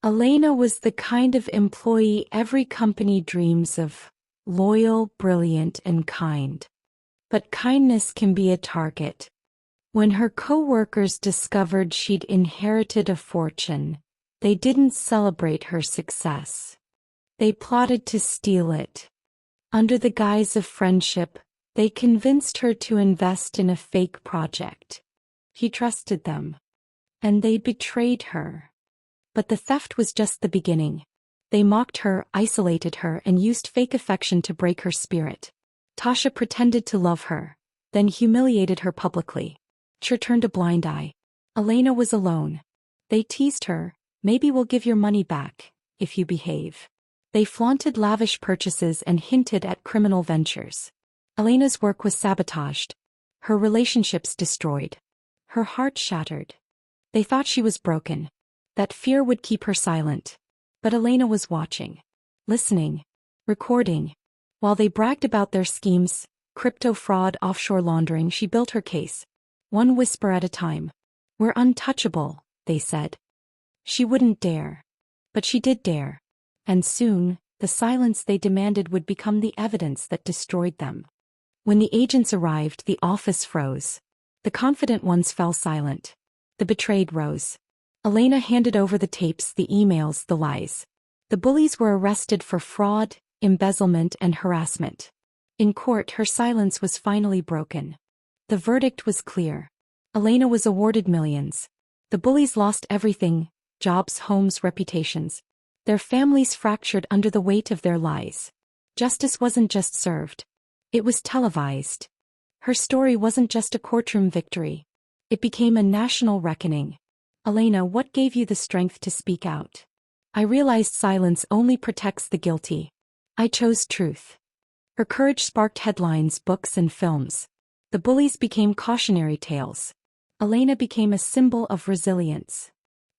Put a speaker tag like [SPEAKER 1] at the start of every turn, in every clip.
[SPEAKER 1] Elena was the kind of employee every company dreams of: loyal, brilliant, and kind. But kindness can be a target. When her co-workers discovered she'd inherited a fortune, they didn't celebrate her success. They plotted to steal it. Under the guise of friendship, they convinced her to invest in a fake project. He trusted them. And they betrayed her. But the theft was just the beginning. They mocked her, isolated her, and used fake affection to break her spirit. Tasha pretended to love her, then humiliated her publicly. She turned a blind eye. Elena was alone. They teased her, "Maybe we'll give your money back, if you behave." They flaunted lavish purchases and hinted at criminal ventures. Elena's work was sabotaged. Her relationships destroyed. Her heart shattered. They thought she was broken. That fear would keep her silent. But Elena was watching, listening, recording. While they bragged about their schemes, crypto fraud, offshore laundering, she built her case. One whisper at a time. "We're untouchable," they said. She wouldn't dare. But she did dare. And soon, the silence they demanded would become the evidence that destroyed them. When the agents arrived, the office froze. The confident ones fell silent. The betrayed rose. Elena handed over the tapes, the emails, the lies. The bullies were arrested for fraud, embezzlement, and harassment. In court, her silence was finally broken. The verdict was clear. Elena was awarded millions. The bullies lost everything: jobs, homes, reputations. Their families fractured under the weight of their lies. Justice wasn't just served. It was televised. Her story wasn't just a courtroom victory. It became a national reckoning. "Elena, what gave you the strength to speak out?" "I realized silence only protects the guilty. I chose truth." Her courage sparked headlines, books, and films. The bullies became cautionary tales. Elena became a symbol of resilience.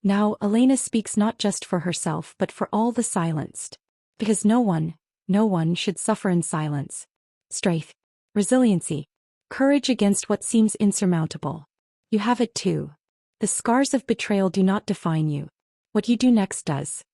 [SPEAKER 1] Now, Elena speaks not just for herself but for all the silenced. Because no one should suffer in silence. Strength, resiliency, courage against what seems insurmountable. You have it too. The scars of betrayal do not define you. What you do next does.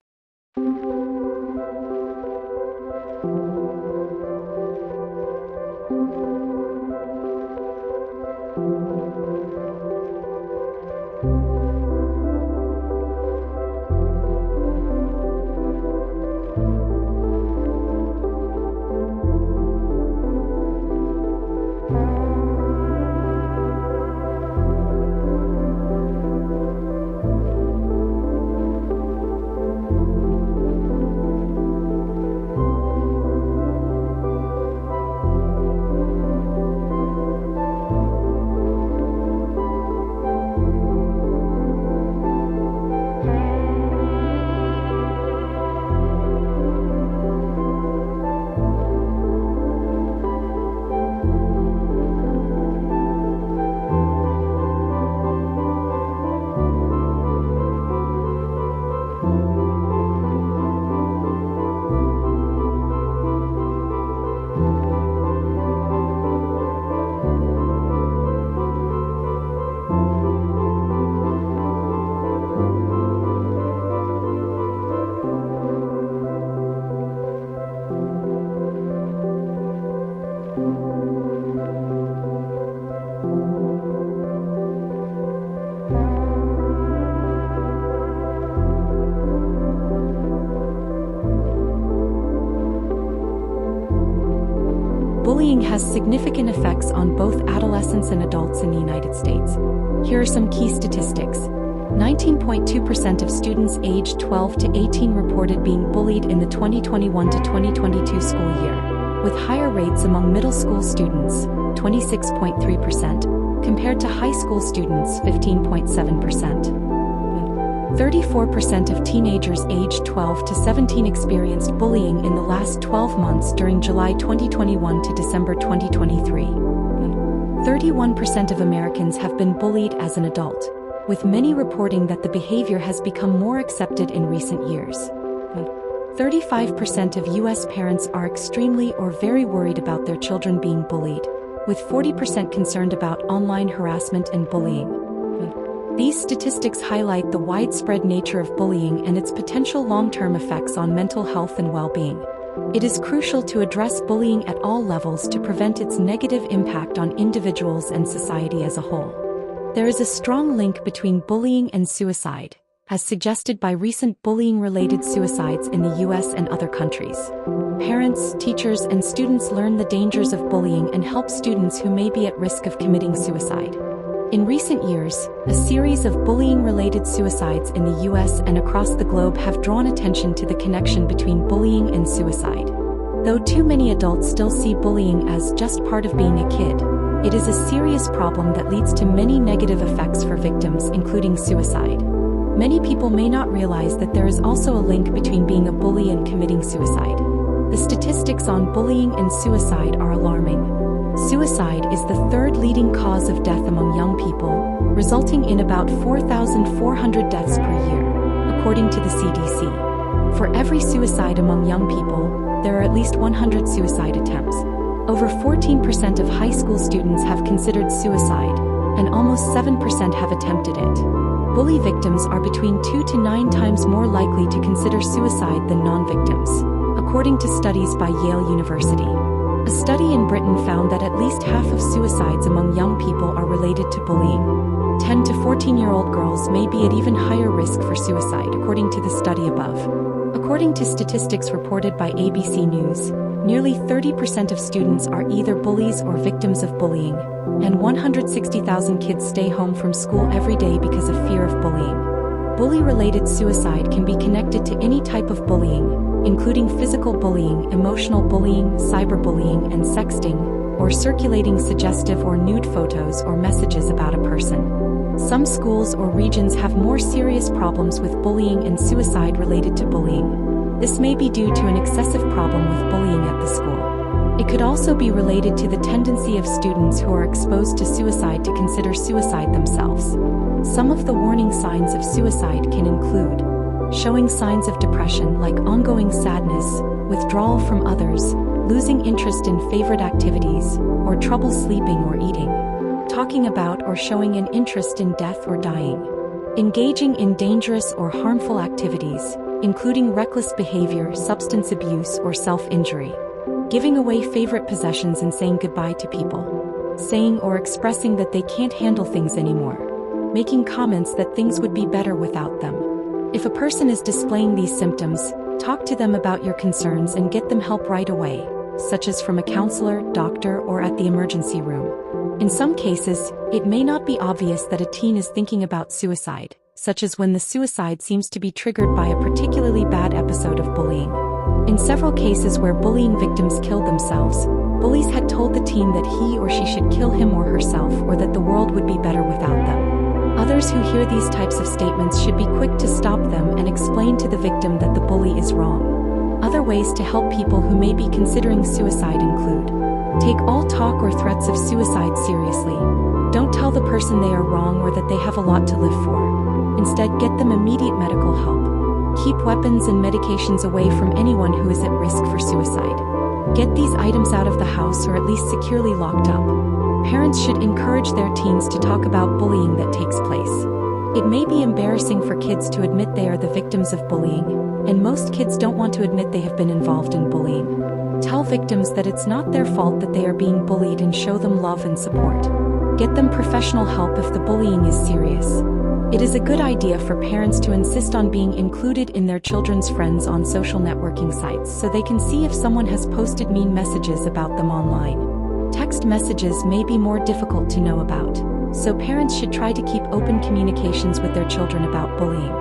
[SPEAKER 1] Bullying has significant effects on both adolescents and adults in the United States. Here are some key statistics. 19.2% of students aged 12 to 18 reported being bullied in the 2021 to 2022 school year, with higher rates among middle school students, 26.3%, compared to high school students, 15.7%. 34% of teenagers aged 12 to 17 experienced bullying in the last 12 months during July 2021 to December 2023. 31% of Americans have been bullied as an adult, with many reporting that the behavior has become more accepted in recent years. 35% of U.S. parents are extremely or very worried about their children being bullied, with 40% concerned about online harassment and bullying. These statistics highlight the widespread nature of bullying and its potential long-term effects on mental health and well-being. It is crucial to address bullying at all levels to prevent its negative impact on individuals and society as a whole. There is a strong link between bullying and suicide, as suggested by recent bullying-related suicides in the US and other countries. Parents, teachers, and students learn the dangers of bullying and help students who may be at risk of committing suicide. In recent years, a series of bullying-related suicides in the US and across the globe have drawn attention to the connection between bullying and suicide. Though too many adults still see bullying as just part of being a kid, it is a serious problem that leads to many negative effects for victims, including suicide. Many people may not realize that there is also a link between being a bully and committing suicide. The statistics on bullying and suicide are alarming. Suicide is the third leading cause of death among young people, resulting in about 4,400 deaths per year, according to the CDC. For every suicide among young people, there are at least 100 suicide attempts. Over 14% of high school students have considered suicide, and almost 7% have attempted it. Bully victims are between 2 to 9 times more likely to consider suicide than non-victims, according to studies by Yale University. A study in Britain found that at least half of suicides among young people are related to bullying. 10 to 14-year-old girls may be at even higher risk for suicide, according to the study above. According to statistics reported by ABC News, nearly 30% of students are either bullies or victims of bullying, and 160,000 kids stay home from school every day because of fear of bullying. Bully-related suicide can be connected to any type of bullying, including physical bullying, emotional bullying, cyberbullying, and sexting, or circulating suggestive or nude photos or messages about a person. Some schools or regions have more serious problems with bullying and suicide related to bullying. This may be due to an excessive problem with bullying at the school. It could also be related to the tendency of students who are exposed to suicide to consider suicide themselves. Some of the warning signs of suicide can include showing signs of depression like ongoing sadness, withdrawal from others, losing interest in favorite activities, or trouble sleeping or eating, talking about or showing an interest in death or dying, engaging in dangerous or harmful activities, including reckless behavior, substance abuse, or self-injury, giving away favorite possessions and saying goodbye to people, saying or expressing that they can't handle things anymore, making comments that things would be better without them. If a person is displaying these symptoms, talk to them about your concerns and get them help right away, such as from a counselor, doctor, or at the emergency room. In some cases, it may not be obvious that a teen is thinking about suicide, such as when the suicide seems to be triggered by a particularly bad episode of bullying. In several cases where bullying victims killed themselves, bullies had told the teen that he or she should kill him or herself or that the world would be better without them. Others who hear these types of statements should be quick to stop them and explain to the victim that the bully is wrong. Other ways to help people who may be considering suicide include: take all talk or threats of suicide seriously. Don't tell the person they are wrong or that they have a lot to live for. Instead, get them immediate medical help. Keep weapons and medications away from anyone who is at risk for suicide. Get these items out of the house or at least securely locked up. Parents should encourage their teens to talk about bullying that takes place. It may be embarrassing for kids to admit they are the victims of bullying, and most kids don't want to admit they have been involved in bullying. Tell victims that it's not their fault that they are being bullied and show them love and support. Get them professional help if the bullying is serious. It is a good idea for parents to insist on being included in their children's friends on social networking sites so they can see if someone has posted mean messages about them online. Text messages may be more difficult to know about, so parents should try to keep open communications with their children about bullying.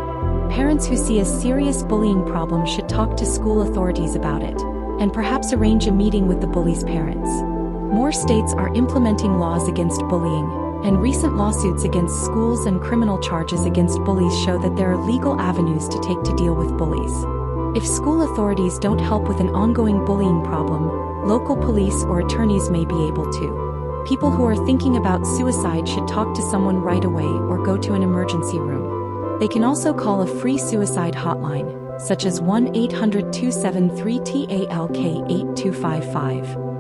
[SPEAKER 1] Parents who see a serious bullying problem should talk to school authorities about it, and perhaps arrange a meeting with the bully's parents. More states are implementing laws against bullying, And recent lawsuits against schools and criminal charges against bullies show that there are legal avenues to take to deal with bullies. If school authorities don't help with an ongoing bullying problem, local police or attorneys may be able to. People who are thinking about suicide should talk to someone right away or go to an emergency room. They can also call a free suicide hotline, such as 1-800-273-TALK-8255.